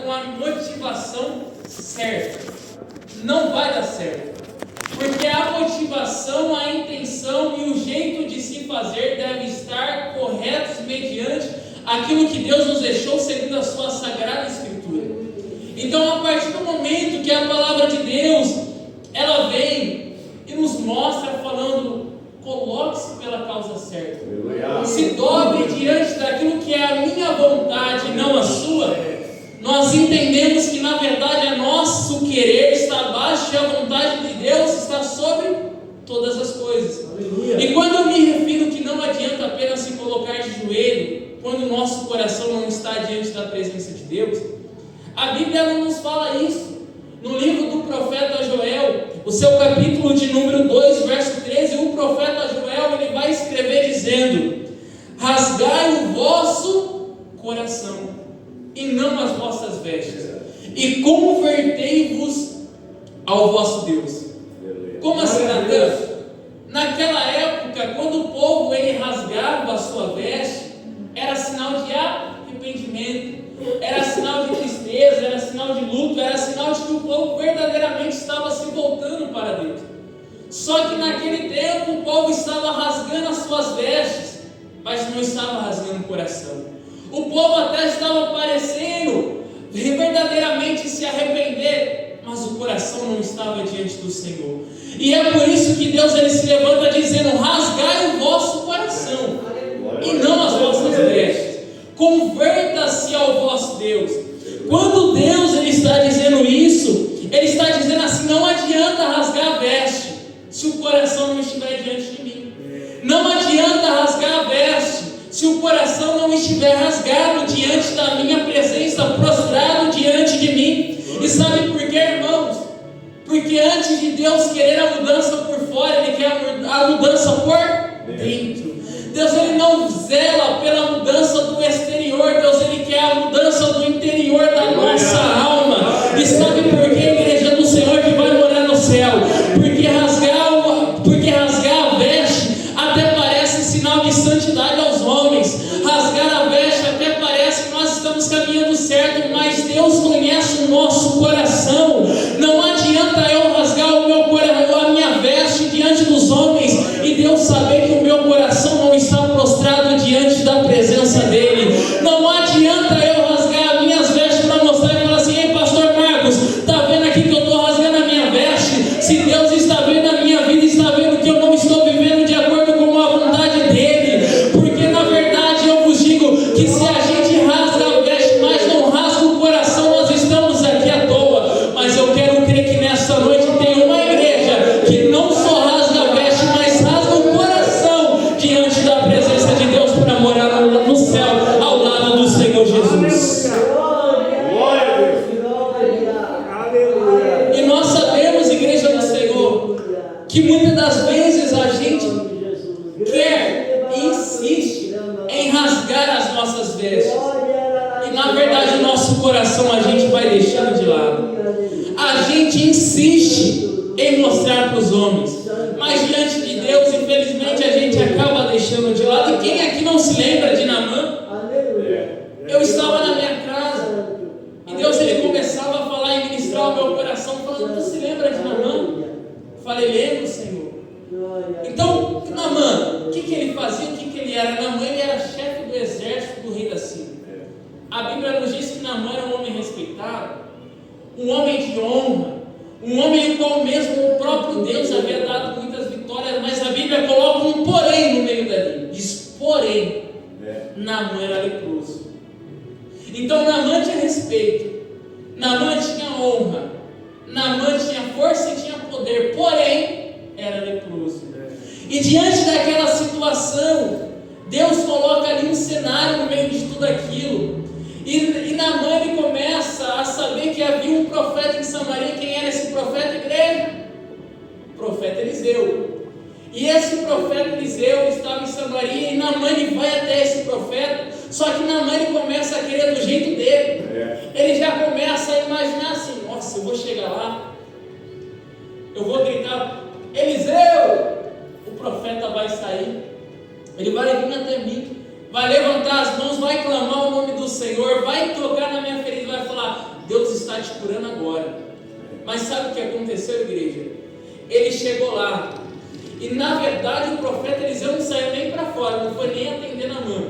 com a motivação certa. Não vai dar certo. Porque a motivação, a intenção e o jeito de se fazer devem estar corretos mediante aquilo que Deus nos deixou segundo a sua sagrada escritura. Então, a partir do momento que a palavra de Deus, ela vem e nos mostra falando, coloque-se pela causa certa, se dobre diante daquilo que é a minha vontade, não a sua, nós entendemos que na verdade nosso querer está abaixo e a vontade de Deus está sobre todas as coisas. E quando eu me refiro que não adianta apenas se colocar de joelho, quando o nosso coração não está diante da presença de Deus, a Bíblia não nos fala isso. No livro do profeta Joel, o seu capítulo de número 2, verso 13, o profeta Joel, ele vai escrever dizendo: rasgai o vosso coração e não as vossas vestes, e convertei-vos ao vosso Deus. Como assim, Natan? Naquela época, quando o povo ele rasgava a sua veste, era sinal de arrependimento, era sinal de tristeza, era sinal de luto, era sinal de que o povo verdadeiramente estava se voltando para Deus. Só que naquele tempo o povo estava rasgando as suas vestes, mas não estava rasgando o coração. O povo até estava parecendo verdadeiramente se arrepender, mas o coração não estava diante do Senhor. E é por isso que Deus ele se levanta dizendo: rasgai o vosso coração e não as vossas vestes, converta-se ao vosso Deus. Quando Deus ele está dizendo isso, ele está dizendo assim: não adianta rasgar a veste se o coração não estiver diante de mim. Não adianta rasgar a veste se o coração não estiver rasgado diante da minha presença, prostrado diante de mim. E sabe por quê, irmãos? Porque antes de Deus querer a mudança por fora, Ele quer a mudança por dentro. Deus ele não zela pela mudança do exterior, Deus ele quer a mudança do interior da nossa alma. E sabe por que, igreja do Senhor que vai morar no céu? Porque rasgar a veste até parece sinal de santidade aos homens. Rasgar a veste até parece que nós estamos caminhando certo, mas Deus conhece o nosso coração. Não adianta eu rasgar o meu coração, a minha veste diante dos homens e Deus saber que o meu coração não está prostrado diante da presença dele. Não adianta eu rasgar as minhas vestes para mostrar e falar assim: ei, pastor Marcos, está vendo aqui que eu estou rasgando a minha veste? Se Deus está vendo a minha vida, está vendo que eu não estou vivendo de acordo com a vontade dele. Porque na verdade eu vos digo que se a gente rasga a veste, mas não rasga o coração, nós estamos aqui à toa. Mas eu quero crer que nesta noite tem uma igreja que não só rasga a veste, mas rasga o coração diante da presença de Deus para morar no céu ao lado do Senhor Jesus. E nós sabemos, igreja do Senhor, que muitas das vezes a gente quer e insiste em rasgar as nossas vestes, e na verdade o nosso coração a gente vai deixando de lado. A gente insiste em mostrar para os homens, mas diante de Deus, infelizmente, a gente acaba deixando de lado. E quem aqui não se lembra de Naamã? Eu estava na minha casa e Deus ele começava a falar e ministrar o meu coração, falando: tu se lembra de Naamã? Falei: lembro, Senhor. Então, Naamã, o que ele fazia? O que ele era? Naamã ele era chefe do exército do rei da Síria. A Bíblia nos diz que Naamã era um homem respeitado, um homem de honra, um homem ao qual mesmo o próprio Deus havia dado muitas vitórias, mas a Bíblia coloca um porém no meio dali. Diz: porém, Naamã era leproso. Então Naamã tinha respeito, Naamã tinha honra, Naamã tinha força e tinha poder, porém era leproso. E diante daquela situação, Deus coloca ali um cenário no meio de tudo aquilo. E Naamã ele começa a saber que havia um profeta em Samaria. Quem era esse profeta, igreja? O profeta Eliseu. E esse profeta Eliseu estava em Samaria, e Naamã ele vai até esse profeta. Só que Naamã ele começa a querer do jeito dele. Ele já começa a imaginar assim: nossa, eu vou chegar lá, eu vou gritar: Eliseu! O profeta vai sair, ele vai vir até mim, vai levantar as mãos, vai clamar o nome do Senhor, vai tocar na minha ferida e vai falar: falar: Deus está te curando agora. Mas sabe o que aconteceu, igreja? Ele chegou lá, e na verdade o profeta Eliseu não saiu nem para fora, não foi nem atender Naamã.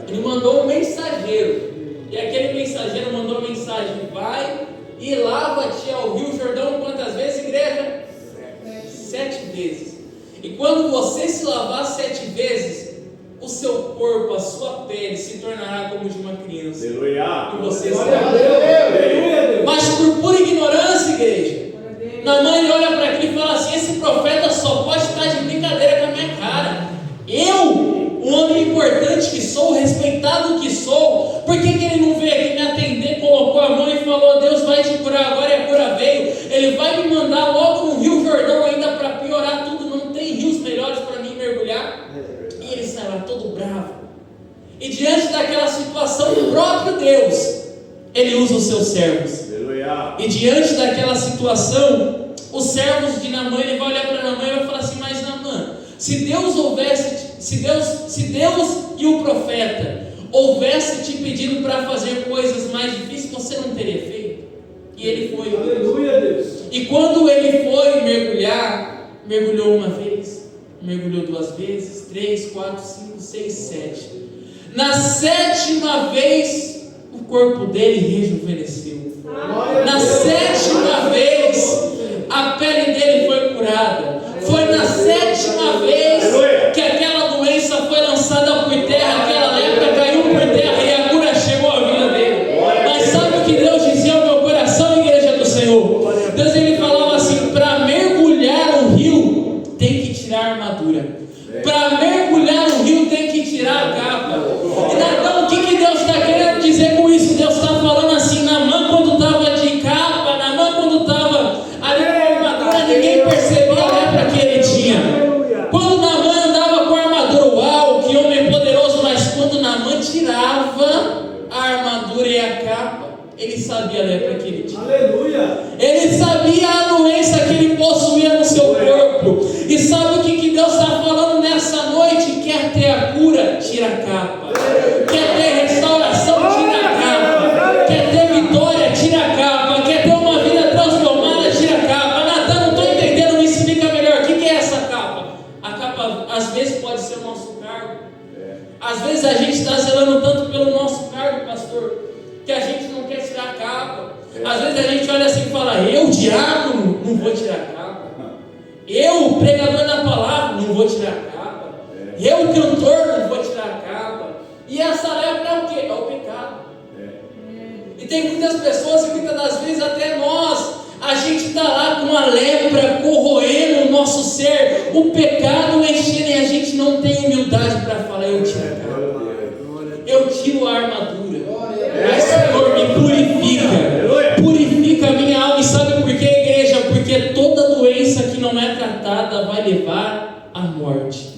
Ele mandou um mensageiro, e aquele mensageiro mandou a mensagem: vai e lava-te ao Rio Jordão quantas vezes, igreja? 7 vezes. E quando você se lavar 7 vezes, o seu corpo, a sua pele se tornará como de uma criança. Aleluia. E você será. Mas por pura ignorância, igreja, Naamã ele olha para aquilo e fala assim: esse profeta só pode estar de brincadeira com a minha cara. Eu, um homem importante que sou, respeitado que sou, por que ele não veio aqui me atender, colocou a mão e falou: Deus vai te curar agora, e a cura veio. Ele vai me mandar logo no Rio Jordão ainda para piorar tudo. Não tem rios melhores para mim mergulhar. E ele sai lá todo bravo. E diante daquela situação, o próprio Deus, ele usa os seus servos. Aleluia. E diante daquela situação, os servos de Naamã, ele vai olhar para Naamã e vai falar assim: mas Naamã, se Deus e o profeta houvesse te pedido para fazer coisas mais difíceis, você não teria feito? E ele foi. Aleluia, Deus. E quando ele foi mergulhar, mergulhou uma vez, mergulhou 2 vezes, 3, 4, 5, 6, 7. Na 7ª vez, o corpo dele rejuvenesceu. Na 7ª vez, a pele dele foi curada. Foi na 7ª vez que aquela doença foi lançada por terra, aquela lepra caiu por terra e a cura chegou à vida dele. Mas sabe o que Deus dizia ao meu coração, igreja do Senhor? Deus ele falava assim: para mergulhar no rio tem que tirar a armadura, para mergulhar no rio tem que tirar a capa. Então o que Deus está querendo dizer com isso? Deus está falando assim: Naamã quando estava de capa, Naamã quando estava ali com a armadura, ninguém percebia a lepra que ele tinha. Quando Naamã andava com a armadura, uau, que homem poderoso. Mas quando Naamã tirava a armadura e a capa, ele sabia a lepra que ele tinha. Aleluia. Ele sabia a doença que ele possuía no seu corpo. E sabe o que Deus está falando nessa noite? Quer ter a cura? Tira a capa. Quer ter restauração? Tira a capa. Quer ter vitória? Tira a capa. Quer ter uma vida transformada? Tira a capa. Natan, não estou entendendo, me explica melhor. O que é essa capa? A capa às vezes pode ser o nosso cargo. Às vezes a gente está zelando tanto pelo nosso cargo, pastor, que a gente não quer tirar a capa. Às vezes a gente olha assim e fala: eu, diácono, não vou tirar a capa. Eu, pregador da palavra, não vou tirar a capa. Eu, cantor, não vou tirar a capa. E essa lepra é o quê? É o pecado. E tem muitas pessoas, e muitas das vezes até nós, a gente está lá com a lepra corroendo o nosso ser, o pecado mexendo, e a gente não tem humildade para falar: eu tiro a capa, eu tiro a armadura. Mas Senhor, me purifica a minha alma. E sabe por quê, igreja? Porque toda doença que não é tratada vai levar à morte.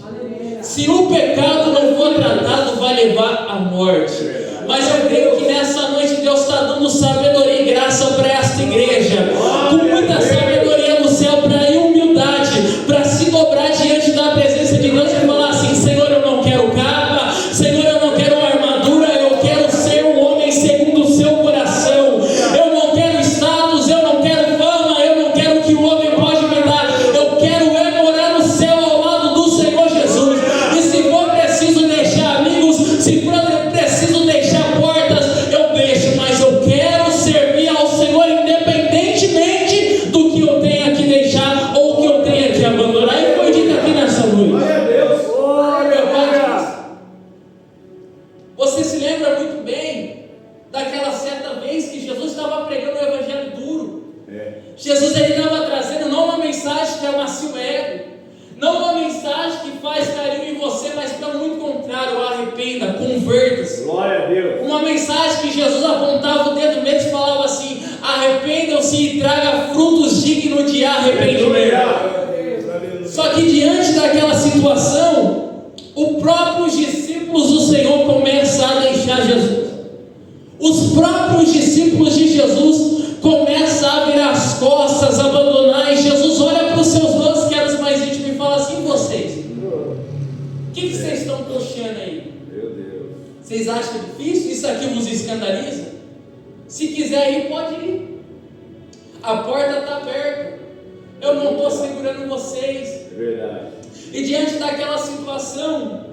Se o pecado não for tratado, vai levar à morte. Mas eu creio que nessa noite Deus está dando sabedoria e graça para esta igreja, com muita sabedoria do céu, para humildade, para se dobrar diante da presença de Deus e falar assim: Senhor, eu não quero capa, Senhor, eu não quero armadura, eu quero ser um homem segundo o seu coração. Eu não quero status, eu não quero fama, eu não quero o que o homem pode me dar. Eu quero morar no céu ao lado do Senhor Jesus. E se for preciso deixar amigos, se for preciso deixar portas, eu deixo, mas eu quero servir ao Senhor independentemente do que eu tenha que deixar ou que eu tenha que abandonar. E foi dito aqui nessa noite. Glória a Deus. Você se lembra muito bem daquela certa vez que Jesus estava pregando o evangelho duro. Jesus ele estava trazendo não uma mensagem que amacia o ego, não uma mensagem que faz carinho em você, mas pelo muito contrário: arrependa, converta-se. Glória a Deus. Uma mensagem que Jesus apontava o dedo mesmo e falava assim: arrependam-se e traga frutos dignos de arrependimento. Só que diante daquela situação, os próprios discípulos do Senhor começam a deixar Jesus. Os próprios discípulos de Jesus começam a virar as costas, abandonar. E Jesus olha para os seus 12 que eram os mais íntimos e fala assim: vocês, o que vocês estão puxando aí? Meu Deus. Vocês acham difícil? Isso aqui vos escandaliza? Se quiser ir, pode ir. A porta está aberta. Eu não estou segurando vocês. É verdade. E diante daquela situação,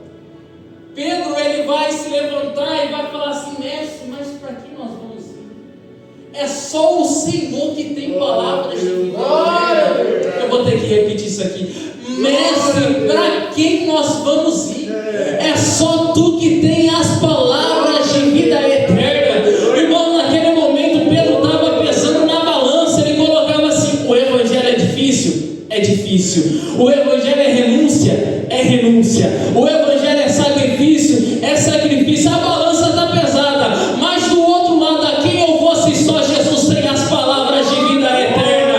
Pedro ele vai se levantar e vai falar assim: mestre, mas para que nós vamos ir? É só o Senhor que tem palavras de vida. Eu vou ter que repetir isso aqui. Mestre, para quem nós vamos ir? É só tu que tem as palavras de vida eterna. Irmão, naquele momento Pedro estava pesando na balança. Ele colocava assim: o evangelho é difícil? É difícil. O evangelho é renúncia? É renúncia. O evangelho é sacrifício? É sacrifício. A balança está pesada, mas do outro lado, a quem eu vou se só Jesus tem as palavras de vida eterna?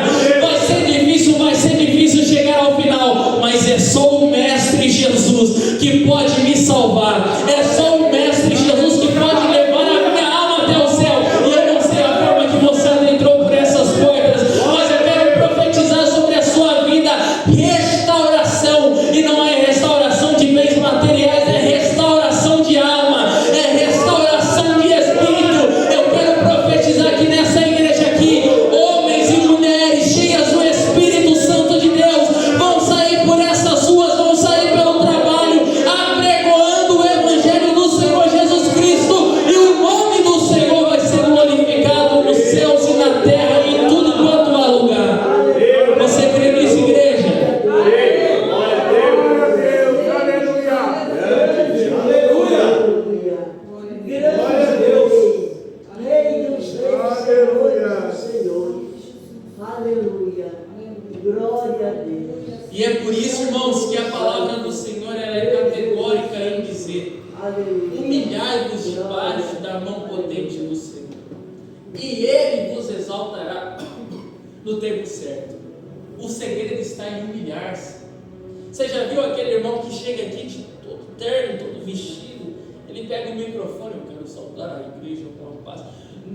Vai ser difícil chegar ao final, mas é só o Mestre Jesus que pode me salvar. É só o Mestre Jesus que pode levar a minha alma até o céu. E eu não sei a forma que você adentrou por essas portas, mas eu quero profetizar sobre a sua vida restauração. E não é restauração de bens materiais, é restauração de alma, é restauração de espírito. Eu quero profetizar que nessa igreja aqui, homens e mulheres cheias do Espírito Santo de Deus vão sair por essas ruas, vão sair pelo trabalho, apregoando o Evangelho do Senhor Jesus Cristo, e o nome do Senhor vai ser glorificado nos céus e na terra e em tudo quanto há lugar. Você crê nisso, igreja? E é por isso, irmãos, que a palavra do Senhor ela é categórica em dizer: humilhai-vos debaixo da mão potente do Senhor, e Ele vos exaltará no tempo certo. O segredo está em humilhar-se. Você já viu aquele irmão que chega aqui de todo terno, todo vestido? Ele pega o microfone: eu quero saudar a igreja, eu quero paz.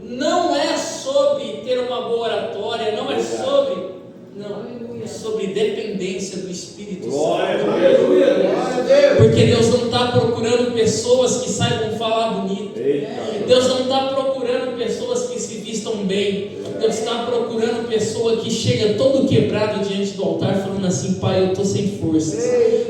Não é sobre ter uma boa oratória, não é sobre... Não, é sobre dependência do Espírito Santo. Porque Deus não está procurando pessoas que saibam falar bonito. Deus não está procurando pessoas que se vistam bem. Deus está procurando pessoa que chega todo quebrado diante do altar, falando assim: Pai, eu estou sem forças.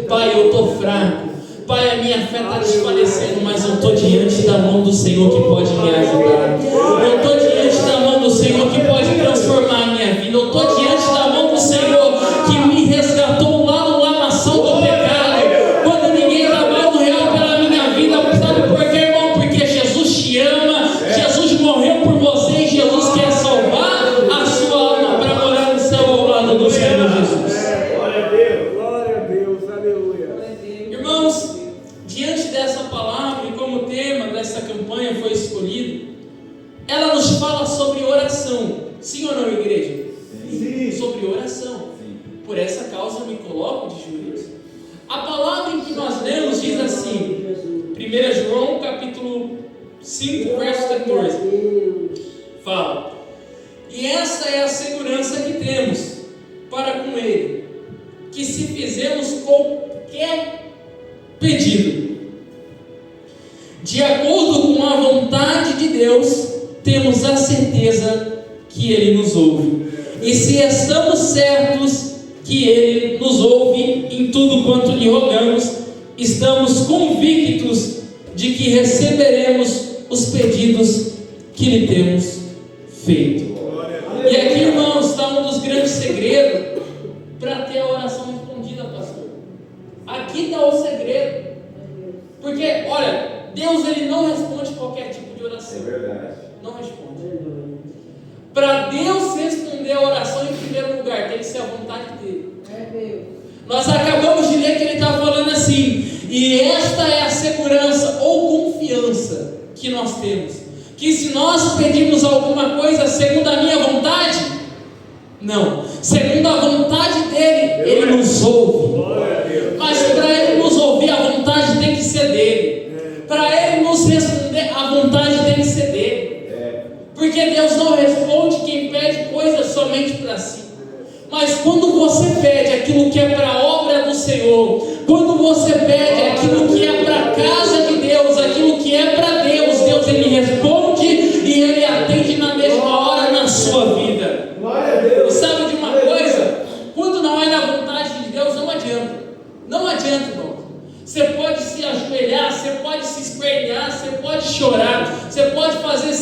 Pai, eu estou fraco. Pai, a minha fé está desfalecendo, mas eu estou diante da mão do Senhor que pode me ajudar. Eu estou diante da mão do Senhor que pode transformar a minha vida. Eu estou diante da mão do Senhor que me resgatou lá no lamaçal do pecado, quando ninguém dava um real pela minha vida. Sabe por quê, irmão? Porque Jesus te ama, Jesus morreu por você e Jesus quer salvar a sua alma para morar no céu ao lado do Senhor Jesus. Glória a Deus, aleluia. Irmãos, diante dessa palavra, e como o tema dessa campanha foi escolhido, ela nos fala sobre oração. Sim ou não, igreja? Sim. Sobre oração. Sim. Por essa causa eu me coloco de joelhos. A palavra em que nós lemos diz assim, 1 João capítulo 5, verso 14, fala: e esta é a segurança que temos para com Ele, que se fizermos qualquer pedido de acordo com a vontade de Deus, temos a certeza que Ele nos ouve. E se estamos certos que Ele nos ouve em tudo quanto lhe rogamos, estamos convictos de que receberemos os pedidos que lhe temos feito. E aqui, irmãos, está um dos grandes segredos para ter a oração respondida, pastor. Aqui está o segredo. Porque, olha, Deus ele não responde qualquer tipo de oração. É verdade. Não responde. Para Deus responder a oração, em primeiro lugar, tem que ser a vontade dele. Nós acabamos de ler que ele está falando assim: e esta é a segurança ou confiança que nós temos, que se nós pedirmos alguma coisa segundo a minha vontade, não, segundo a vontade dele, ele nos ouve. Mas para ele nos ouvir, a vontade tem que ser dele. Para ele nos responder, a vontade tem que ser dele. Porque Deus não responde quem pede coisas somente para si. Mas quando você pede aquilo que é para a obra do Senhor, quando você pede aquilo que é para a casa de Deus, aquilo que é para Deus, Deus ele responde e ele atende na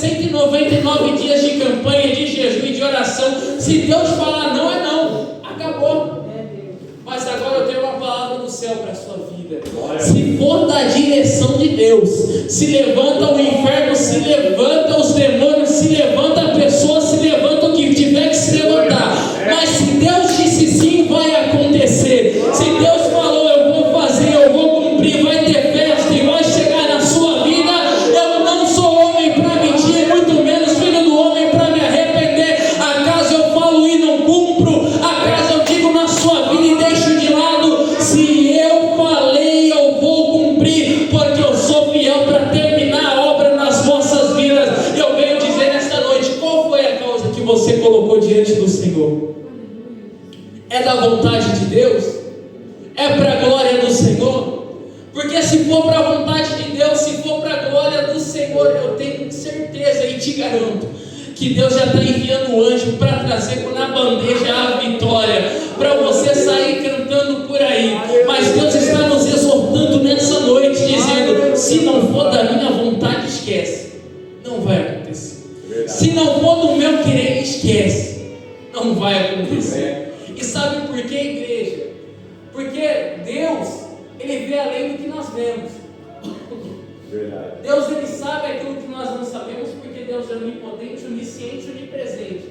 199 dias de campanha, de jejum e de oração. Se Deus falar não, é não. Acabou. Mas agora eu tenho uma palavra do céu para a sua vida. Se for da direção de Deus, se levanta o inferno, se levanta os demônios, se levanta a pessoa, se levanta o que tiver que se levantar. Mas se Deus disse sim, vai acontecer. Se Deus falou, eu vou fazer, eu vou cumprir, vai ter festa e vai chegar na sua vida. Eu não sou homem para mentir, muito menos filho do homem para me arrepender. Acaso eu falo e não cumpro? Acaso eu digo na sua vida e deixo de lado? Se eu falei, eu vou cumprir, porque eu sou fiel para terminar a obra nas vossas vidas. Eu venho dizer nesta noite, qual foi a causa que você colocou diante do Senhor? É da vontade de Deus? É para a glória do Senhor? Porque se for para a vontade de Deus, se for para a glória do Senhor, eu tenho certeza e te garanto que Deus já está enviando o anjo para trazer na bandeja a vitória, para você sair cantando por aí. Mas Deus está nos exortando nessa noite, dizendo: se não for da minha vontade, esquece, não vai acontecer. Se não for do meu querer, esquece, não vai acontecer. E sabe por que, igreja? Porque Deus, Ele vê além do que nós vemos. Verdade. Deus, Ele sabe aquilo que nós não sabemos, porque Deus é onipotente, onisciente e onipresente.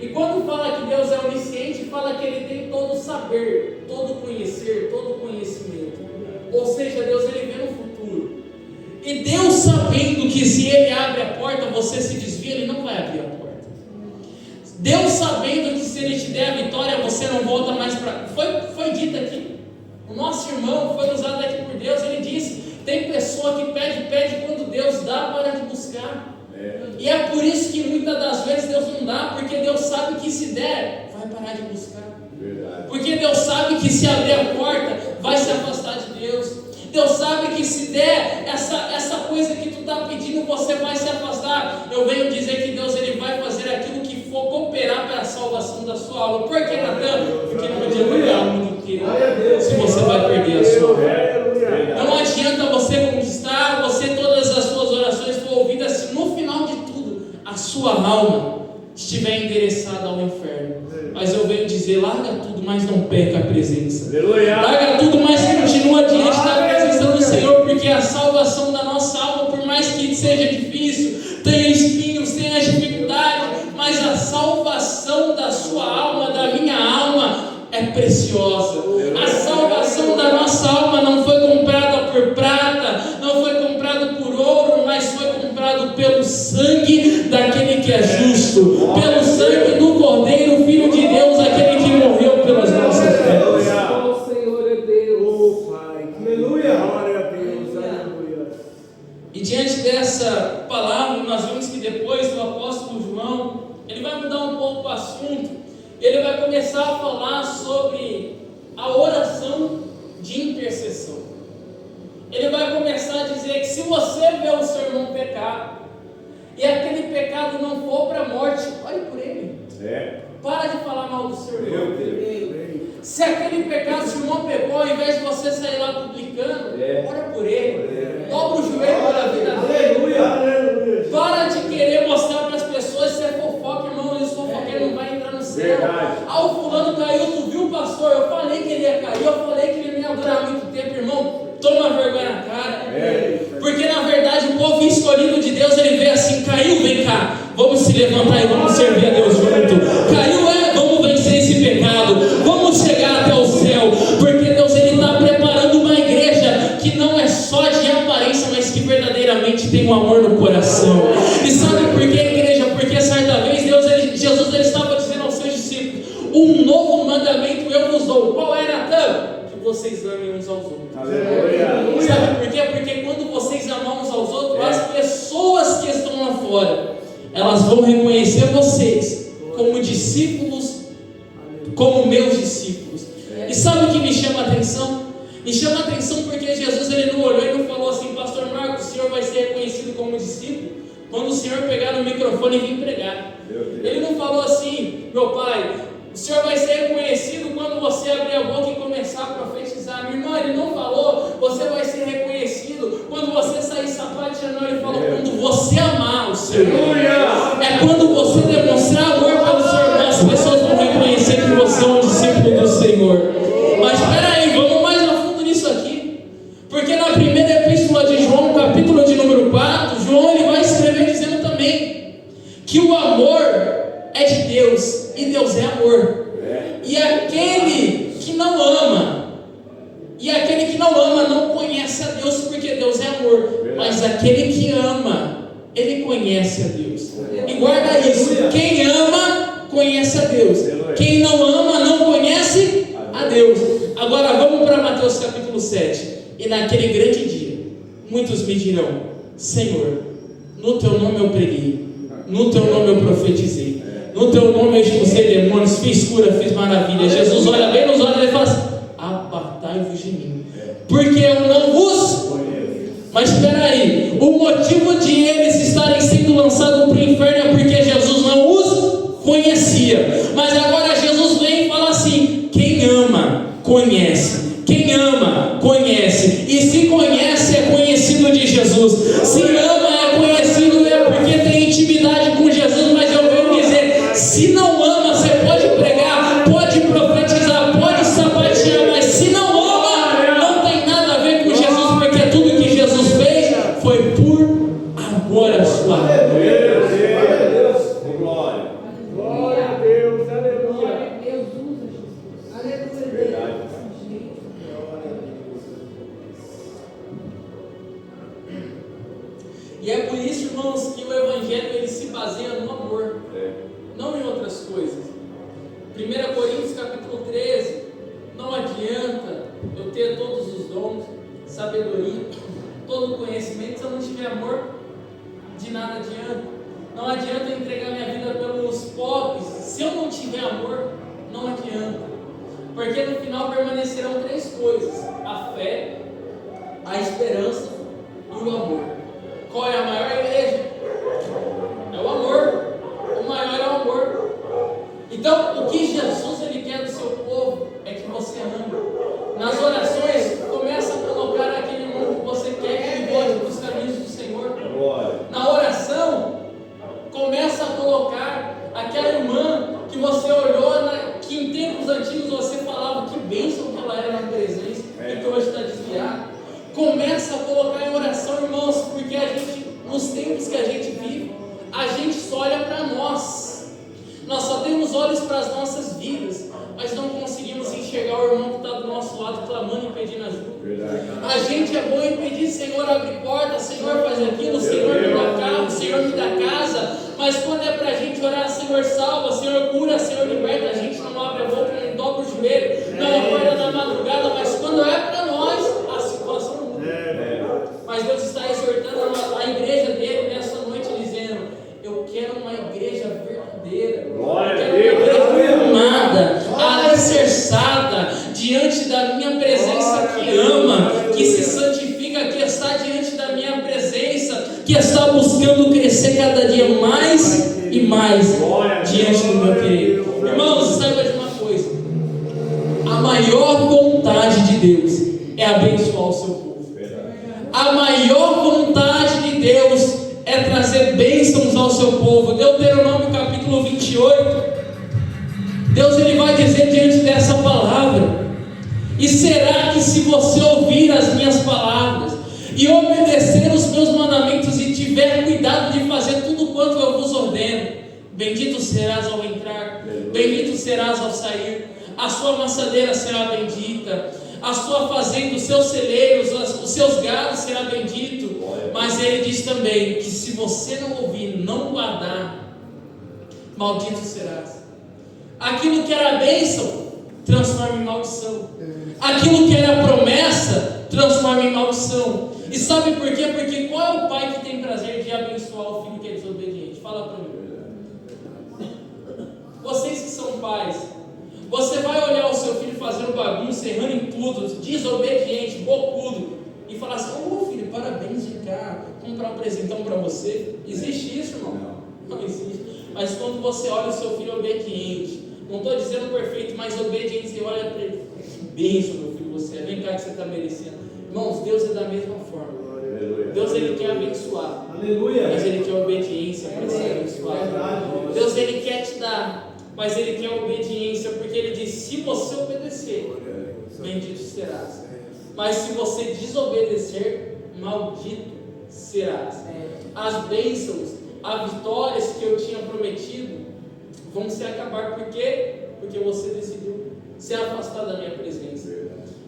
E quando fala que Deus é onisciente, fala que Ele tem todo o saber, todo o conhecer, todo o conhecimento. Ou seja, Deus, Ele vê no futuro. E Deus, sabendo que se Ele abre a porta, você se desvia, Ele não vai abrir a porta. Deus, sabendo que se Ele te der a vitória, você não volta mais para... Foi dito aqui. O nosso irmão foi usado aqui por Deus. Ele disse: tem pessoa que pede, quando Deus dá, para de buscar. E é por isso que muitas das vezes Deus não dá, porque Deus sabe que se der, vai parar de buscar. Verdade. Porque Deus sabe que se abrir a porta, vai se afastar de Deus. Deus sabe que se der essa coisa que tu está pedindo, você vai se afastar. Eu venho dizer que Deus, Ele vai fazer aquilo que for cooperar para a salvação da sua alma. Por que, Natan? Porque não adianta ganhar o mundo inteiro se você vai perder a sua alma. Não adianta você conquistar, todas as suas orações foram ouvidas, se no final de tudo a sua alma estiver endereçada ao inferno. Mas eu venho dizer: larga tudo, mas não perca a presença. Larga tudo, mas continua diante da presença do Senhor, porque a salvação da nossa alma, por mais que seja difícil, tenha espinhos, tenha dificuldade, mas a salvação da sua alma, da minha alma, é preciosa. A salvação da nossa alma não foi comprada por prata, não foi comprada por ouro, mas foi comprado pelo sangue daquele que é justo, pelo sangue do Cordeiro, Filho de Deus, aquele que morreu pelas nossas vidas. O Senhor é Deus. Oh, Pai. Aleluia. Glória a Deus. Aleluia. E diante dessa palavra, nós vemos que depois o apóstolo João, ele vai mudar um pouco o assunto. Ele vai começar a falar sobre a oração de intercessão. Ele vai começar a dizer que se você vê o seu irmão pecar, e aquele pecado não for para a morte, ore por ele. Para de falar mal do seu irmão. Se aquele pecado, se o irmão pecou, ao invés de você sair lá publicando, ora por ele. Dobra o joelho para a vida dele. Aleluia. Para de querer mostrar para as pessoas se é fofoca, irmão. Esse fofoqueiro não vai entrar no céu. Verdade. Ah, o fulano caiu, tu viu, pastor? Eu falei que ele ia cair, eu falei que ele não ia durar muito tempo, irmão. Toma vergonha na cara. Porque na verdade o povo escolhido de Deus, ele vê assim: caiu, vem cá, vamos se levantar e vamos servir a Deus junto. Caiu, vamos vencer esse pecado, vamos chegar até o céu. Porque Deus, Ele está preparando uma igreja que não é só de aparência, mas que verdadeiramente tem um amor no coração. E sabe por que, igreja? Porque certa vez Jesus ele estava dizendo aos seus discípulos: um novo mandamento eu vos dou. Qual era, Natan? Que vocês amem uns aos outros. Aleluia. Sabe por quê? Porque quando vocês amam uns aos outros, as pessoas que estão lá fora, elas vão reconhecer vocês como discípulos, como meus discípulos. E sabe o que me chama a atenção? Me chama a atenção porque Jesus, ele não olhou e não falou assim: pastor Marcos, o senhor vai ser reconhecido como discípulo quando o senhor pegar no microfone e vir pregar. Ele não falou assim: meu pai, o senhor vai ser reconhecido quando você abrir a boca e começar a profetizar. Minha irmã, ele não falou: você vai ser reconhecido quando você sair sapateando. Ele falou: quando você amar o seu É quando você demonstrar amor pelo seu irmão, as pessoas vão reconhecer que você é um discípulo do Senhor. Mas espera aí, vamos mais a fundo nisso aqui. Porque na primeira epístola de João, capítulo de número 4, João ele vai escrever dizendo também que o amor é de Deus e Deus é amor. E aquele que não ama não conhece a Deus, porque Deus é amor. Mas aquele que ama, ele conhece a Deus. E guarda isso: quem ama conhece a Deus, quem não ama não conhece a Deus. Agora vamos para Mateus capítulo 7. E naquele grande dia, muitos me dirão: Senhor, no teu nome eu preguei, no teu nome eu profetizei, no teu nome eu expulsei demônios, fiz cura, fiz maravilha. Jesus olha bem nos olhos e fala assim: apartai-vos de mim, porque eu não vos conheço. Mas espera aí, o motivo de eles estarem sendo lançados para o inferno é porque Jesus não os conhecia. Mas agora Jesus vem e fala assim: quem ama, conhece. Quem ama, conhece. E se conhece, é conhecido de Jesus. Se ama, é conhecido, é porque tem intimidade com Jesus. Mas eu venho dizer: se não ama, você pode pregar, pode profetizar, pode sapatear, mas se não ama, não tem nada a ver com Jesus, porque tudo que Jesus fez foi por amor à sua vida. Glória a Deus, aleluia. E é por isso, irmãos, que o Evangelho ele se baseia no amor, não em outras coisas. 1 Coríntios capítulo 13, não adianta eu ter todos os dons, sabedoria, todo o conhecimento, se eu não tiver amor, de nada adianta. Não adianta eu entregar minha vida pelos pobres, se eu não tiver amor, não adianta. Porque no final permanecerão três coisas: a fé, a esperança e o amor. Qual é a maior igreja? É o amor. O maior é o amor. Então, o que Jesus ele quer do seu povo é que você ame. Nas orações, começa a colocar aquele irmão que você quer que ele volte para os caminhos do Senhor. Na oração, começa a colocar aquela irmã que você olhou, que em tempos antigos você falava que bênção que ela era na presença e que hoje está desviada. Começa a colocar em oração, irmãos, porque a gente, nos tempos que a gente vive, a gente só olha para nós. Nós só temos olhos para as nossas vidas, mas não conseguimos enxergar o irmão que está do nosso lado clamando e pedindo ajuda. A gente é bom em pedir: Senhor, abre porta, Senhor, faz aquilo, Senhor, me dá carro, Senhor, me dá casa. Mas quando é para a gente orar: Senhor, salva, Senhor, cura, Senhor, liberta, a gente não abre a boca, não dobra o joelho, não acorda na madrugada. Mas quando é para nós, a situação muda. Mas Deus está exortando a igreja dele nessa noite, dizendo: eu quero uma igreja verdadeira, eu quero uma igreja formada, alicerçada diante da minha presença, que ama, que se santifica, que está diante da minha presença, que está buscando crescer cada dia mais e mais diante do meu querido. Irmãos, saiba de uma coisa: a maior vontade de Deus é abençoar o seu povo. A maior vontade de Deus é trazer bênçãos ao seu povo. Deuteronômio capítulo 28, Deus ele vai dizer diante dessa palavra: e será que se você ouvir as minhas palavras e obedecer os meus mandamentos e tiver cuidado de fazer tudo quanto eu vos ordeno, bendito serás ao entrar, bendito serás ao sair, a sua amassadeira será bendita, a sua fazenda, os seus celeiros, os seus gados será bendito. Mas ele diz também que se você não ouvir, não guardar, maldito serás. Aquilo que era bênção, transforma em maldição. Aquilo que era promessa, transforma em maldição. E sabe por quê? Porque qual é o pai que tem prazer de abençoar o filho que é desobediente? Fala para mim. Vocês que são pais, você vai olhar o seu filho fazendo bagunça, errando em tudo, desobediente, bocudo, e falar assim: ô filho, parabéns, de cá, comprar um presentão para você. Existe isso, irmão? Não existe. Mas quando você olha o seu filho obediente, não estou dizendo perfeito, mas obediente, você olha para ele: que bênção, meu filho, você é, vem cá que você está merecendo. Irmãos, Deus é da mesma forma. Deus, Ele quer abençoar. Aleluia. Mas Ele quer obediência para ser abençoado. Deus, Ele quer te dar, mas Ele quer obediência, porque Ele diz: se você obedecer, bendito serás. Mas se você desobedecer, maldito serás. As bênçãos, as vitórias que eu tinha prometido vão se acabar. Por quê? Porque você decidiu se afastar da minha presença.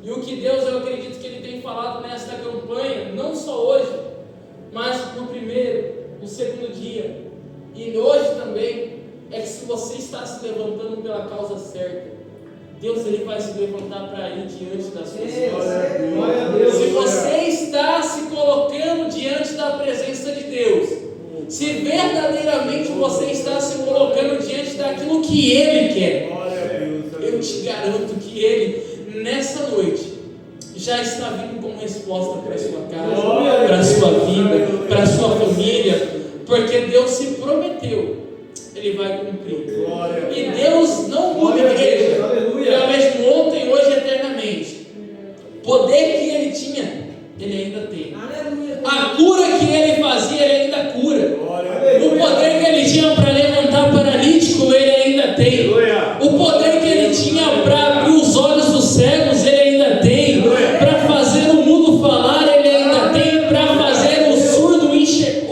E o que Deus, eu acredito que Ele tem falado nesta campanha, não só hoje, mas no primeiro, no segundo dia, e hoje também, é que se você está se levantando pela causa certa, Deus, Ele vai se levantar para ir diante das suas vidas. Se você está se colocando diante da presença de Deus, se verdadeiramente você está se colocando diante daquilo que Ele quer, eu te garanto que Ele, nessa noite, já está vindo com resposta para a sua casa, para a sua vida, para a sua família, porque Deus se prometeu, Ele vai cumprir. E Deus não muda, igreja. Ele é o mesmo ontem, hoje e eternamente. O poder que Ele tinha, Ele ainda tem. A cura que Ele fazia, Ele ainda cura. O poder que Ele tinha para levantar paralítico, Ele ainda tem. O poder que Ele tinha para abrir os olhos dos cegos, Ele ainda tem. Para fazer o mudo falar, Ele ainda tem. Para fazer o surdo enxergar,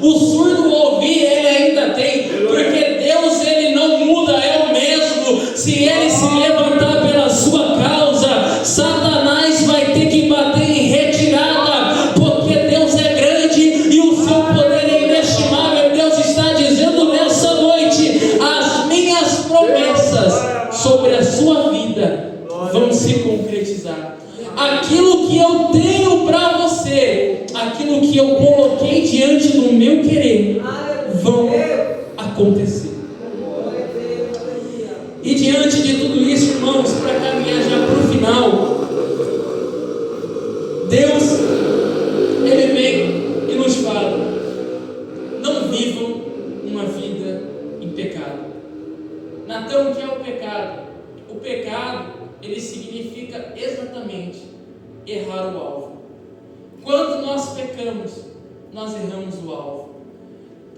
o surdo ouvir, Ele ainda tem. Porque Deus, Ele não muda, é o mesmo. Se Ele se levantar pela sua causa, Satanás vai ter que bater em retirada, porque Deus é grande e o seu poder é inestimável. Deus está dizendo nessa noite: as minhas promessas sobre a sua vida vão se concretizar. Aquilo que eu tenho para você, aquilo que eu coloquei diante do meu querer, vão acontecer. E diante de tudo isso, irmãos, para caminhar já para o final, Deus, Ele vem e nos fala: não vivam uma vida em pecado. Natan, o que é o pecado? O pecado, ele significa exatamente errar o alvo. Quando nós pecamos, nós erramos o alvo.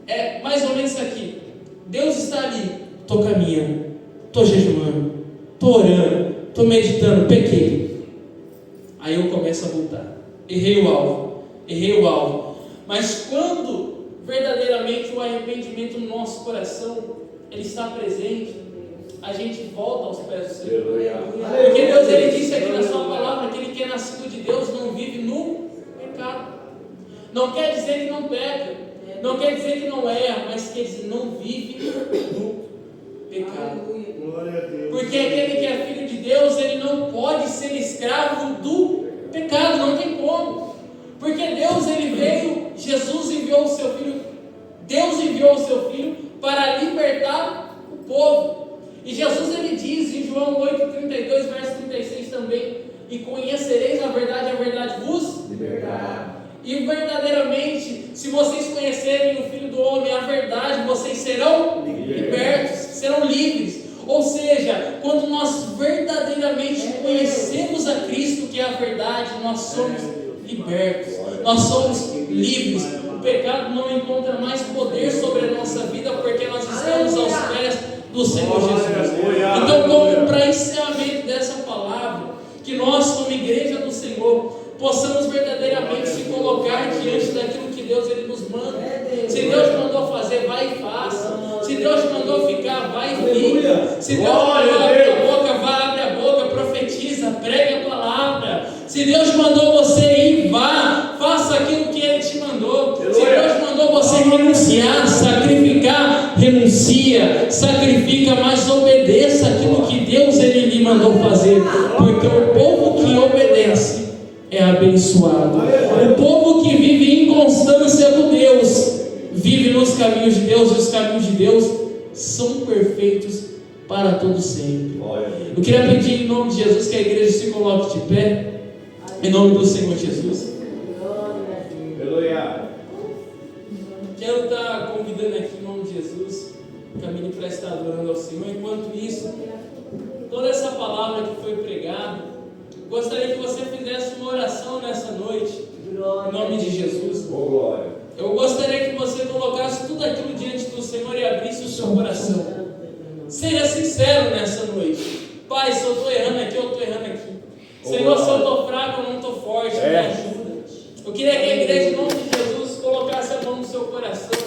É mais ou menos isso aqui. Deus está ali, estou caminhando, estou jejuando, estou orando, estou meditando, pequei. Aí eu começo a voltar. Errei o alvo. Mas quando verdadeiramente o arrependimento no nosso coração, ele está presente, a gente volta aos pés do Senhor. Porque Deus, Ele disse aqui na sua palavra que Ele que é nascido de Deus não vive no pecado. Não quer dizer que não peca, não quer dizer que não erra, mas quer dizer não vive no pecado. Porque aquele que é filho de Deus, ele não pode ser escravo do pecado, não tem como. Porque Deus, Ele veio, Jesus enviou o seu Filho, Deus enviou o seu Filho para libertar o povo. E Jesus, Ele diz em João 8,32, verso 36 também: e conhecereis a verdade vos libertará. E verdadeiramente, se vocês conhecerem o Filho do Homem, a verdade, vocês serão libertos, serão livres. Ou seja, quando nós verdadeiramente conhecemos a Cristo, que é a verdade, nós somos libertos, nós somos livres. O pecado não encontra mais poder sobre a nossa vida, porque nós estamos aos pés do Senhor Jesus. Então, como para encerramento dessa palavra, que nós, como igreja do Senhor, possamos verdadeiramente se colocar diante daquilo que Deus, Ele nos manda. Se Deus mandou fazer, vai e faça. Se Deus mandou ficar, vai e fica. Se Deus mandou abrir a boca, vai, abre a boca, profetiza, pregue a palavra. Se Deus mandou você ir, vá, faça aquilo que Ele te mandou. Se Deus mandou você renunciar, sacrificar, renuncia, sacrifica, mas obedeça aquilo que Deus, Ele lhe mandou fazer. Porque o povo que obedece é abençoado. O povo que vive em constância com Deus vive nos caminhos de Deus, e os caminhos de Deus são perfeitos para todo sempre. Eu queria pedir em nome de Jesus que a igreja se coloque de pé, em nome do Senhor Jesus. Quero estar convidando aqui em nome de Jesus Camille para estar adorando ao Senhor. Enquanto isso, toda essa palavra que foi pregada, gostaria que você fizesse uma oração nessa noite, Em nome de Jesus. Oh, glória. Eu gostaria que você colocasse tudo aquilo diante do Senhor e abrisse o seu coração. Seja sincero nessa noite. Pai, se eu estou errando aqui, eu estou errando aqui. Senhor, se eu estou fraco, eu não estou forte, me ajuda. Eu queria que a igreja, em nome de Jesus, colocasse a mão no seu coração.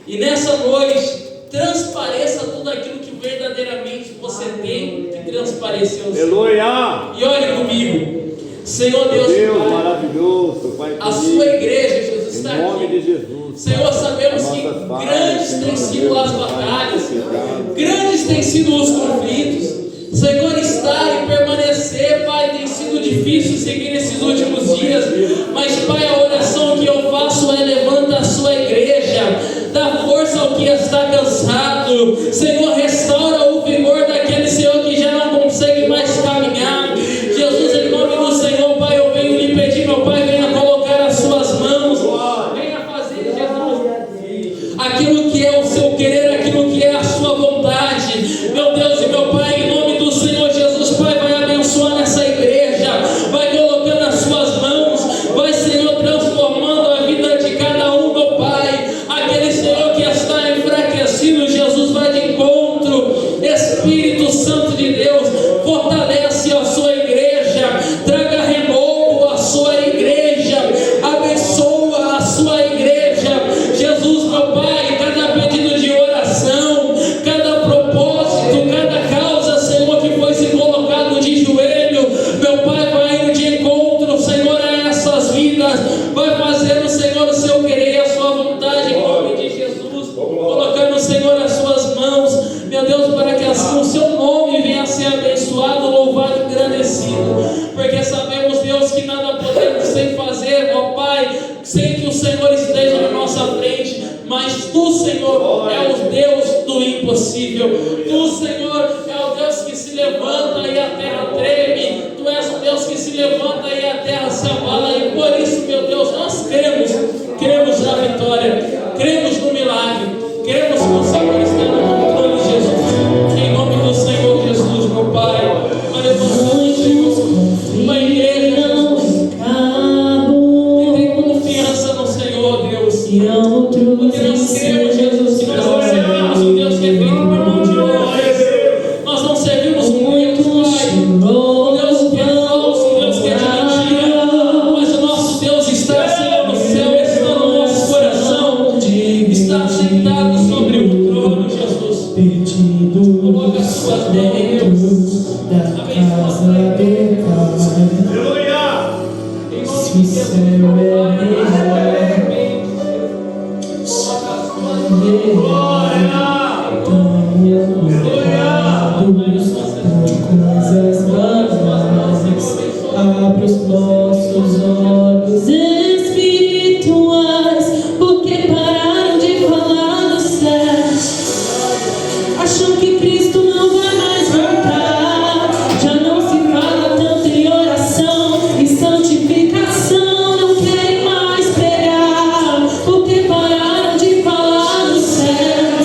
E nessa noite, transpareça tudo aquilo que verdadeiramente você tem que transparecer ao Senhor. Aleluia! E olhe comigo. Senhor Deus, Deus Pai, maravilhoso, Pai, a sua igreja, Jesus, está em nome aqui. de Jesus. Senhor, sabemos que grandes têm sido as batalhas, grandes têm sido os conflitos. Senhor, estar e permanecer, Pai, tem sido difícil seguir nesses últimos dias. Mas, Pai, a oração que eu faço é: levanta a sua igreja, dá força ao que está cansado. Senhor, restaura o vigor daquele, Senhor, que já não consegue mais caminhar. Jesus, em nome do Senhor, Pai, eu venho lhe pedir, meu Pai, venha colocar as suas mãos, venha fazer, Jesus, aquilo que é o seu querer, aquilo que é a sua vontade. Meu Deus e meu Pai, em nome do Senhor Jesus, Pai, vai abençoar nessa igreja, vai colocando as suas mãos, vai, Senhor, transformando a vida de cada um, meu Pai. Aquele, Senhor, que está enfraquecido, Jesus, vai de encontro. Espírito Santo de Deus, fortalece a sua igreja, traga renovo à sua igreja, abençoa a sua igreja. Jesus, meu Pai, cada pedido de oração, cada propósito, cada causa, Senhor, que foi se colocado de joelho, meu Pai, vai indo de encontro, Senhor, a essas vidas, vai fazendo, Senhor, o seu querer e a sua vontade, em nome de Jesus, colocando, Senhor, as suas mãos, meu Deus, para que assim o seu nome venha a ser abençoado, louvado e engrandecido, porque sabemos, Deus, que nada podemos sem fazer, ó Pai, sem que o Senhor esteja na nossa frente. Mas Tu, Senhor, é o Deus do impossível. Tu, Senhor, é o Deus que se levanta e a terra treme. Tu és o Deus que se levanta e a terra se abala. E por isso, meu Deus, nós cremos na vitória, cremos no milagre, cremos que o Senhor está no controle, Jesus. Em nome do Senhor Jesus, meu Pai, nós levantamos uma igreja que tem confiança no Senhor, Deus. Porque nós cremos, Jesus, que nós não servimos um Deus que é feito por mão de homens. Nós não servimos um Deus, Pai, um Deus que é falso, um Deus que é de mentira. Mas o nosso Deus está, Senhor, no céu, está no nosso coração, está sentado sobre o trono, Jesus. Coloca as suas mãos, abençoa a Aleluia! em nome de Jesus. Abre os nossos olhos espirituais, porque pararam de falar do céu. Acham que Cristo não vai mais voltar. Já não se fala tanto em oração e santificação. Não querem mais pregar, porque pararam de falar do céu.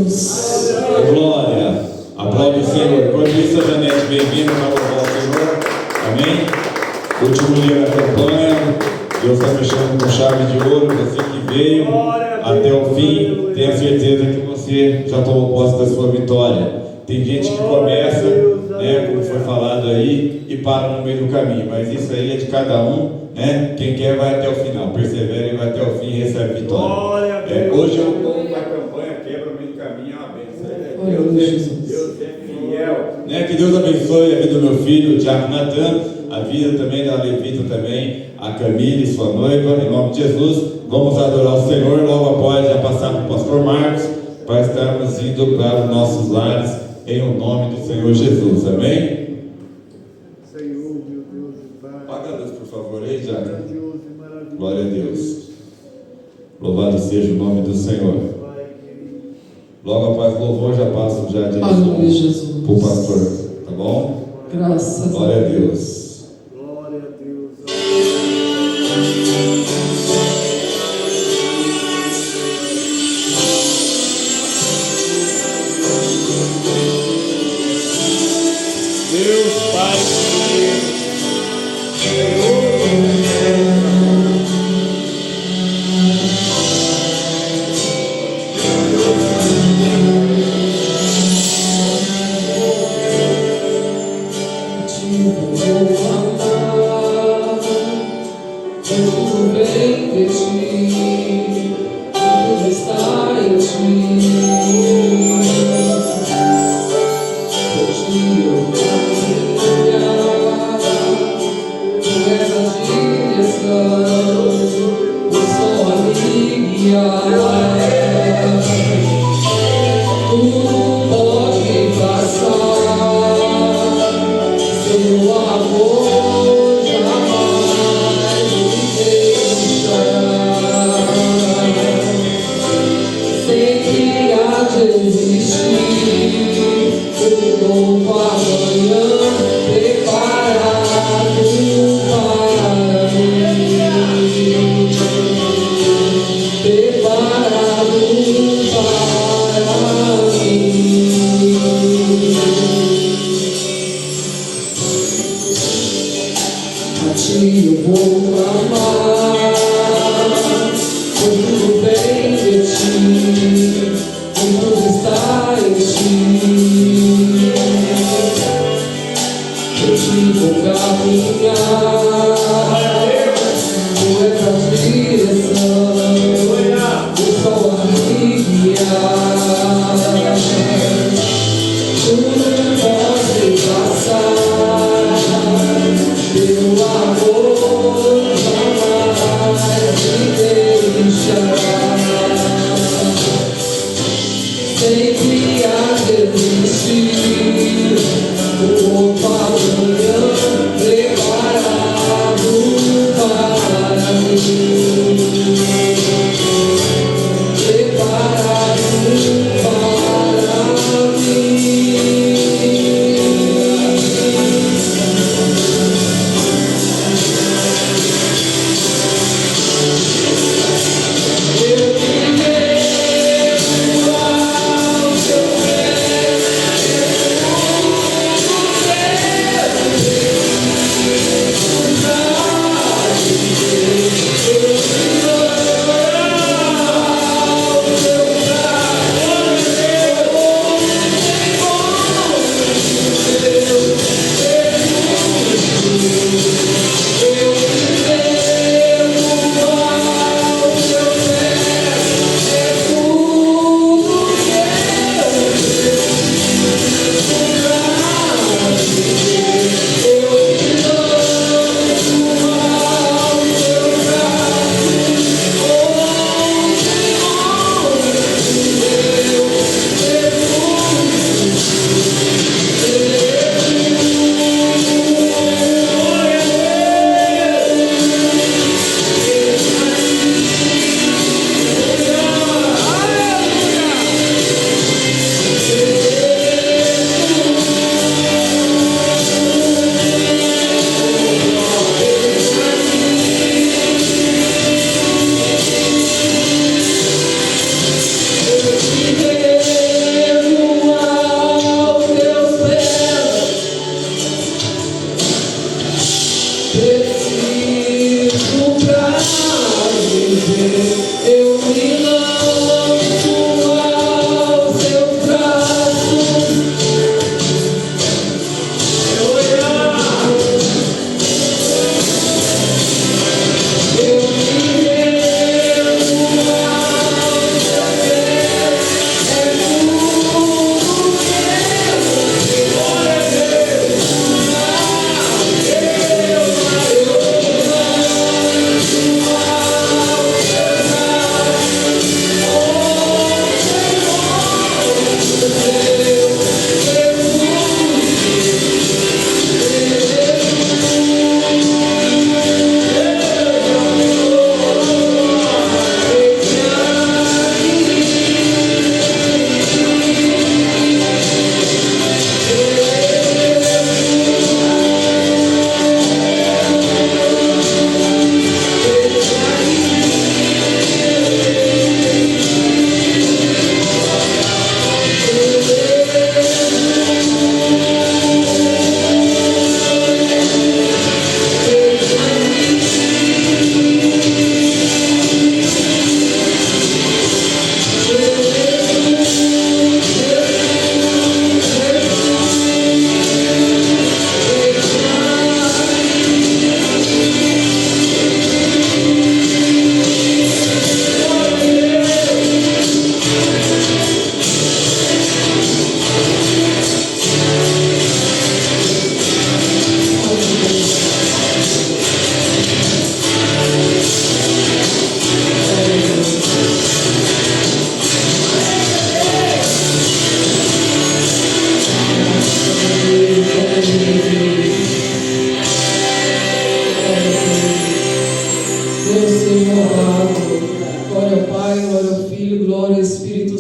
Deus. Glória. Aplaude o Senhor. Enquanto isso, a Janete vem vindo para louvar o Senhor. Amém? Último dia da campanha. Deus está fechando com chave de ouro. Você que veio até o fim, tenha certeza que você já tomou posse da sua vitória. Tem gente que começa, né, como foi falado aí, e para no meio do caminho. Mas isso aí é de cada um, né? Quem quer vai até o final. Persevera e vai até o fim e recebe vitória. Hoje eu vou na campanha, quebra o meio do caminho, é uma bênção. Deus é fiel. Né? Que Deus abençoe a vida do meu filho, o Diácono Natan, a vida também da Levita também, a Camille, sua noiva, em nome de Jesus. Vamos adorar o Senhor, logo após já passar para o pastor Marcos, para estarmos indo para os nossos lares, em o nome do Senhor Jesus. Amém? Senhor, meu Deus e Pai. Apaga a luz, por favor, aí, Diácono. Grandioso e maravilhoso. Glória a Deus. Louvado seja o nome do Senhor. Pai querido. Logo após o louvor, já passo já de Aleluia, Jesus. para o pastor, tá bom? Graças Glória a Deus. Glória a Deus. Deus Pai querido.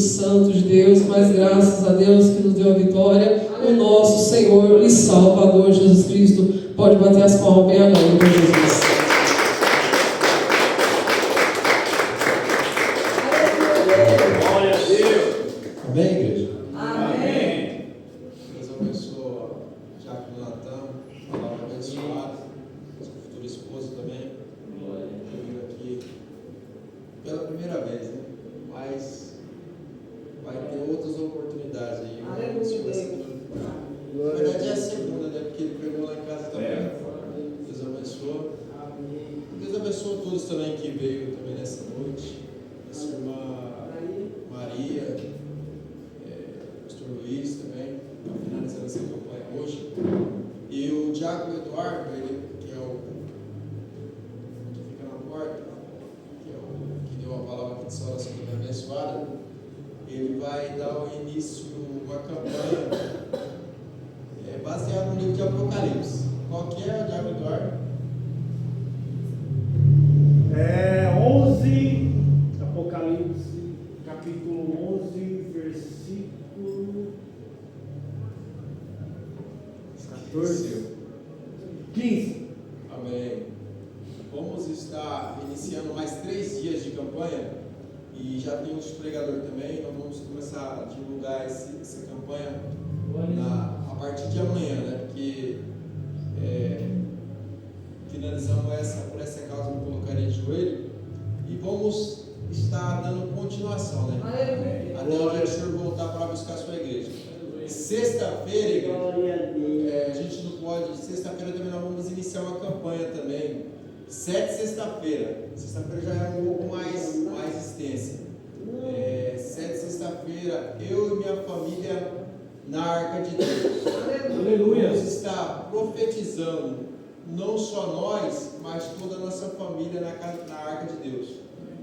Santo de Deus, mas graças a Deus que nos deu a vitória, o nosso Senhor e Salvador Jesus Cristo. Pode bater as palmas bem agora, por Jesus. Glória a Deus. Amém, igreja? Amém. Deus abençoe o Diácono Natan, palavra abençoada, sua futura esposa também. Vindo aqui pela primeira vez, né? Mas vai ter outras oportunidades aí. Na verdade é a segunda, né? Porque ele pregou lá em casa também. Deus abençoe. Deus abençoe a todos também que veio também nessa noite. Nossa irmã Maria, pastor Luiz também, está finalizando essa campanha hoje. E o Diácono Eduardo, ele, que é o que fica na porta, que é o que deu a palavra aqui de salvação também abençoada, ele vai dar o início a uma campanha baseada no livro de Apocalipse. Qual que é o Diácono Eduardo? 11, Apocalipse, capítulo 11, versículo 14, 15. Amém. Vamos estar iniciando mais 3 dias de campanha e já tem os pregadores também. Nós vamos começar a divulgar essa campanha a partir de amanhã, né? Porque finalizamos por essa causa, me colocaria de joelho e vamos estar dando continuação, né? Até a hora que o Senhor voltar para buscar a sua igreja. Sexta-feira, a gente não pode. Sexta-feira também nós vamos iniciar uma campanha também. 7 sexta-feira. Sexta-feira já é um pouco mais extensa. 7 sexta-feira, eu e minha família na Arca de Deus. Aleluia. Vamos estar profetizando, não só nós, mas toda a nossa família na Arca de Deus.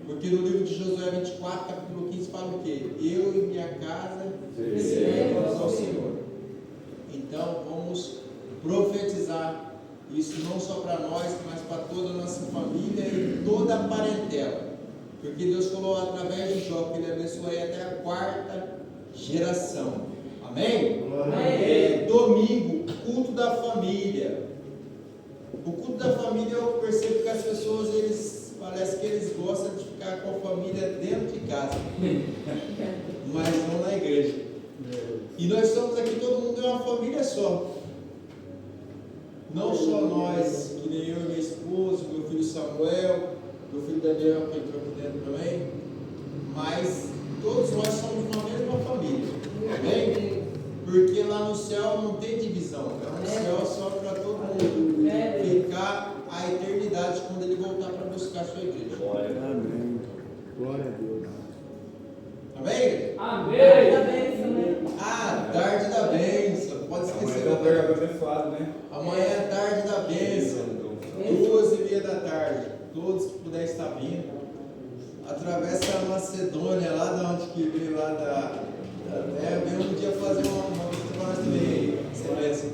Porque no livro de Josué 24, capítulo 15, fala o quê? Eu e minha casa seremos ao Senhor. Então, vamos profetizar isso não só para nós, mas para toda a nossa família e toda a parentela. Porque Deus falou através de Jó que Ele abençoaria até a 4ª geração. Amém? Amém. Domingo, culto da família. O culto da família, eu percebo que as pessoas, parece que eles gostam de ficar com a família dentro de casa, mas não na igreja. E nós estamos aqui, todo mundo é uma família só. Não só nós, que nem eu e minha esposa, meu filho Samuel, meu filho Daniel, que entrou aqui dentro também, mas todos nós somos uma mesma família. Amém? Porque lá no céu não tem divisão, é um céu só para todo mundo ficar a eternidade quando Ele voltar para buscar a sua igreja. Amém. Glória a Deus. Amém? Amém. Tarde da bênção. Pode esquecer da tarde. Abençoado, né? Amanhã é tarde da bênção. 2h30 da tarde. Todos que puderem estar vindo. Atravessa a Macedônia, lá da onde que veio, lá da vem um dia fazer uma visita para nós também. Excelência.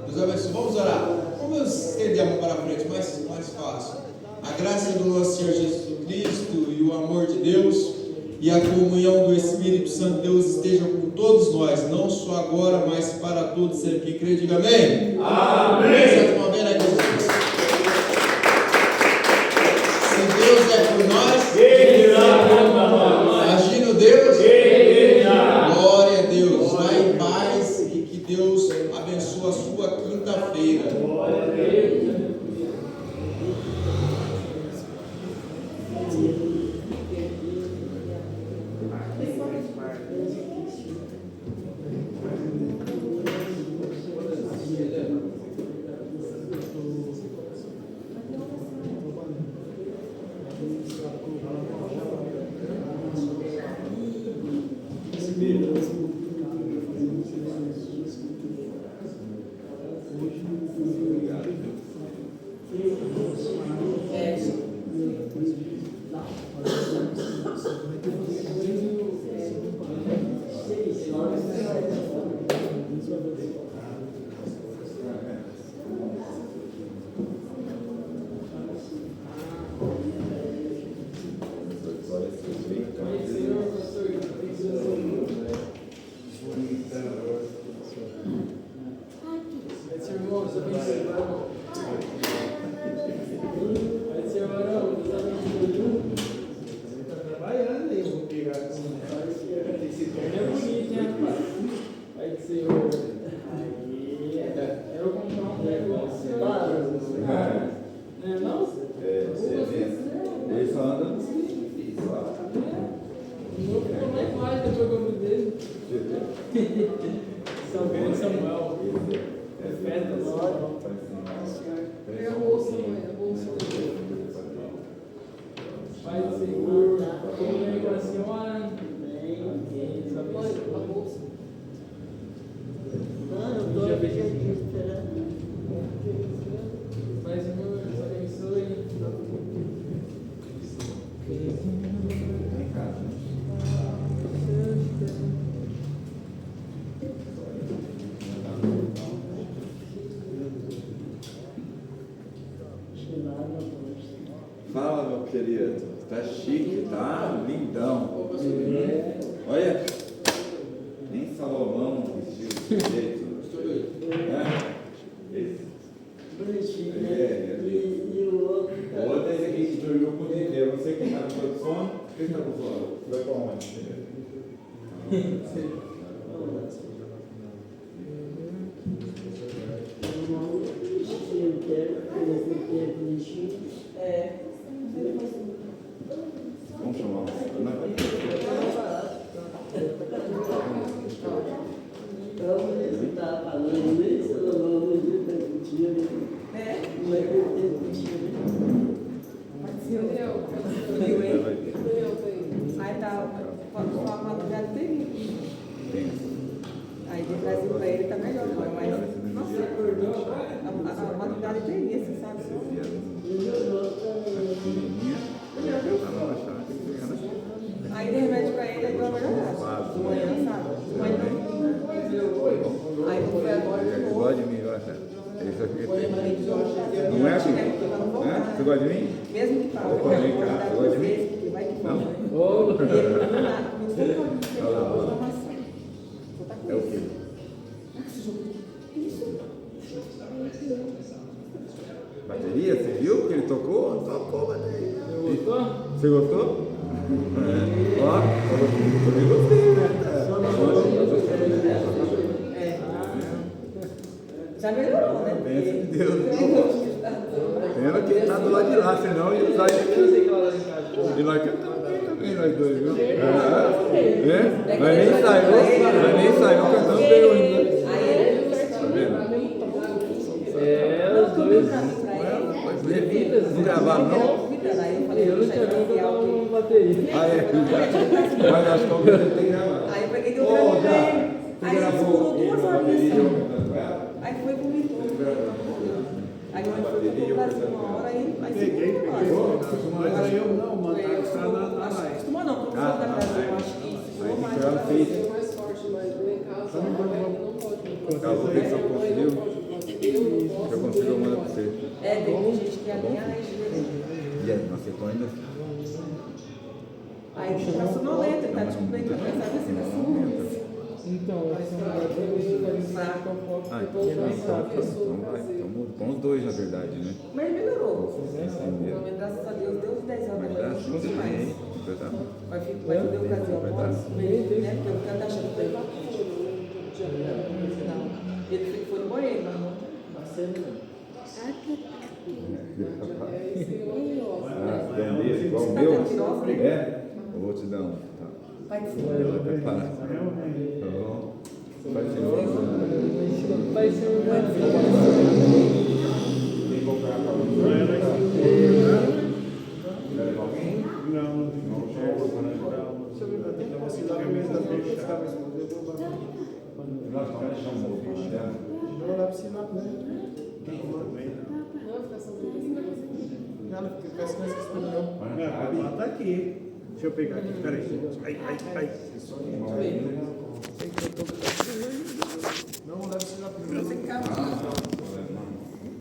Deus abençoe. Vamos orar. Vamos estender a mão para frente, mais fácil. A graça do nosso Senhor Jesus Cristo e o amor de Deus e a comunhão do Espírito Santo, Deus esteja com todos nós, não só agora, mas para todos sempre. Quem crê, diga amém. Amém. Uma vez, né, Jesus? Se Deus é por nós, Ele irá contra nós. agindo Deus, Ele irá. glória a Deus. Vá em paz e que Deus abençoe a sua quinta-feira. Glória a Deus. Glória a Deus. Samuel. É festa do Samuel. É a bolsa, mãe, a bolsa. Pai do Senhor, vem com a senhora. Mãe, a bolsa. Já beijei. Pai, Senhor, Deus abençoe. Fala, meu querido. Tá chique, tá lindão. Olha, nem Salomão vestiu desse jeito. Esse. O outro é esse aqui que dormiu com o dia inteiro. Você que está com sono, quem está com sono? Vai para onde? Vamos chamar Aí tá, só a madrugada teve. Aí de Brasil pra ele tá melhor, mas nossa, a madrugada teria, você sabe? Aí dei remédio pra ele, aí deu uma melhorada. De manhã, sabe? De manhã não. Aí foi agora de novo. Gosta de mim, gosta? Isso aqui. Não é assim? Você gosta de mim? Mesmo que fale. Vem cá, você gosta de mim? Vai que fala. É o quê? Bateria? Você viu que ele tocou? Tocou bateria. Você gostou? É. Ó, eu também gostei, né? Já melhorou, né? Bênção de Deus. Pena que ele tá do lado de lá, senão ia usar isso aqui. E nós cantamos bem também, nós dois, viu? É? Nós nem saiu cantando bem hoje, né? Aí ele Tá vendo? Os dois. Não gravaram, não? Eu não tinha nunca bateria. Ah, é? Mas acho que talvez ele tenha gravado. Aí eu peguei e deu pra ele. Aí ele pulou 2 horas de ação. Aí foi comigo. Aí eu fui pro Brasil uma hora aí Peguei, mas eu não, mano, tá na live. Acostumou não, porque eu sou da Brasil, eu acho que ficou mais. É mais forte, mas lá em casa não pode. Caso você só conseguiu, eu consigo mandar pra você. É, tem gente que alinha a igreja. E aí, não acertou ainda? Aí ele tá sonolento, ele tá tipo bem cansado assim. Então, esse é um lugar bem fraco. Ah, então vai. Estamos com os dois, na verdade, né? Mas ele melhorou. Sim, Graças a Deus, deu 10 horas vai da dar manhã, sim, não mais. hein? Vai ter ocasião, Vai dar. né? Porque o cara tá achando que ele vai. Não, ele foi no banheiro, mas não. Ah, tem um desse, igual o meu? É? Eu vou te dar um. Tá. Vai ser. Vai parar. Tá bom? Vai ser um. Vai ser um Tem que comprar pra você. Leva alguém? Não. Deixa eu ver, vai ter que você dar a camisa fechada. Nós também chamamos o bicho dela. Não dá pra ensinar pra ele. Não, fica só com Ela fica com essa esperando. Ela tá aqui. Deixa eu pegar aqui, peraí. Ai. Não, deve ensinar primeiro.